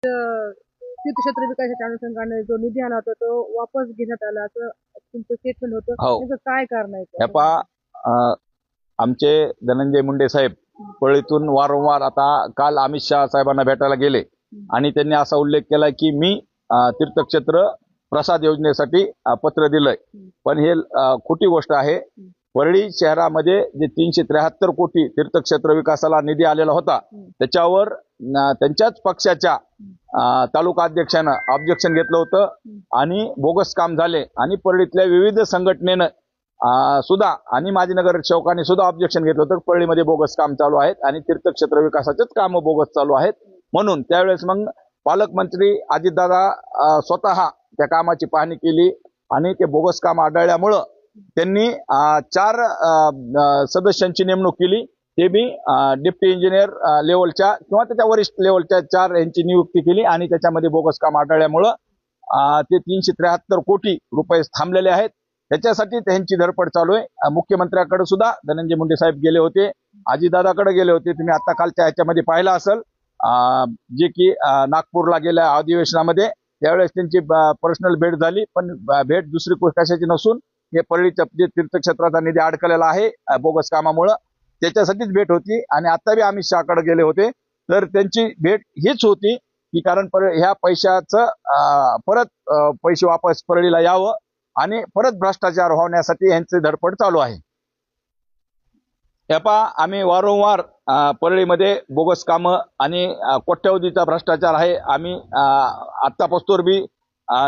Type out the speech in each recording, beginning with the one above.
तीर्थक्षेत्र विकासाच्या अनुषंगाने जो निधी आला होता तो वापस घेण्यात आला असं तुमचं स्टेटमेंट होतं. हो. त्याचं काय कारण आहे? हे पहा, आमचे धनंजय मुंडे साहेब पळीतून वारंवार, आता काल अमित शहा साहेबांना भेटायला गेले आणि त्यांनी असा उल्लेख केला की मी तीर्थक्षेत्र प्रसाद योजनेसाठी पत्र दिलंय, पण हे खोटी गोष्ट आहे. परळी शहरामध्ये जे 373 कोटी तीर्थक्षेत्र विकासाला निधी आलेला होता त्याच्यावर त्यांच्याच पक्षाच्या तालुका अध्यक्षानं ऑब्जेक्शन घेतलं होतं आणि बोगस काम झाले आणि परळीतल्या विविध संघटनेनं सुद्धा आणि माजी नगरसेवकांनी सुद्धा ऑब्जेक्शन घेतलं होतं. परळीमध्ये बोगस काम चालू आहेत आणि तीर्थक्षेत्र विकासाचेच काम बोगस चालू आहेत. म्हणून त्यावेळेस मग पालकमंत्री अजितदादा स्वतः त्या कामाची पाहणी केली आणि ते बोगस काम आढळल्यामुळं त्यांनी 4 सदस्यांची नेमणूक केली. ते बी डेप्टी इंजिनियर लेवलच्या किंवा त्याच्या वरिष्ठ लेवलच्या 4 यांची नियुक्ती केली आणि त्याच्यामध्ये बोगस काम आढळल्यामुळं ते 373 कोटी रुपये थांबलेले आहेत. त्याच्यासाठी त्यांची धडपड चालू आहे. मुख्यमंत्र्याकडे सुद्धा धनंजय मुंडे साहेब गेले होते, अजितदादाकडे गेले होते. तुम्ही आता कालच्या ह्याच्यामध्ये पाहिलं असेल जे की नागपूरला गेल्या अधिवेशनामध्ये त्यावेळेस त्यांची पर्सनल भेट झाली, पण भेट दुसरी कशाची नसून हे परळीच्या जे तीर्थक्षेत्राचा निधी अडकलेला आहे बोगस कामामुळं त्याच्यासाठीच भेट होती. आणि आता बी अमित शहाकडे गेले होते तर त्यांची भेट हीच होती की कारण ह्या पैशाचं परत पैसे वापस परळीला यावं आणि परत भ्रष्टाचार होण्यासाठी यांची धडपड चालू आहे. आम्ही वारंवार परळीमध्ये बोगस कामं आणि कोट्यवधीचा भ्रष्टाचार आहे. आम्ही आत्तापासून बी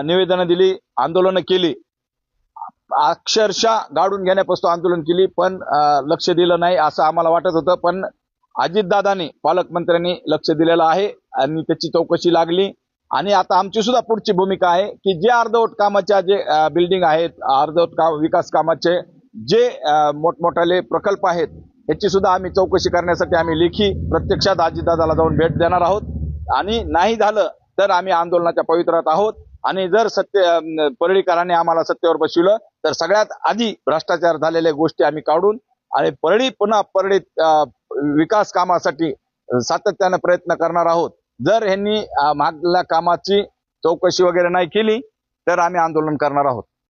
निवेदनं दिली, आंदोलनं केली, अक्षरशः गाडून घेण्यापासून आंदोलन केली, पण लक्ष दिलं नाही असं आम्हाला वाटत होतं. पण अजितदादांनी पालकमंत्र्यांनी लक्ष दिलेलं आहे आणि त्याची चौकशी लागली. आणि आता आमची सुद्धा पुढची भूमिका आहे की जे अर्धवट कामाच्या जे बिल्डिंग आहेत, अर्धवट विकास कामाचे जे मोठमोठाले प्रकल्प आहेत याची सुद्धा आम्ही चौकशी करण्यासाठी आम्ही लेखी प्रत्यक्षात अजितदादाला जाऊन भेट देणार आहोत. आणि नाही झालं तर आम्ही आंदोलनाच्या पवित्रात आहोत. आणि जर परळीकरांनी आम्हाला सत्तेवर बसविलं तर सगळ्यात आधी भ्रष्टाचार झालेल्या गोष्टी आम्ही काढून आणि पुन्हा परळीत विकास कामासाठी सातत्यानं प्रयत्न करणार आहोत. जर ह्यांनी मागल्या कामाची चौकशी वगैरे नाही केली तर आम्ही आंदोलन करणार आहोत.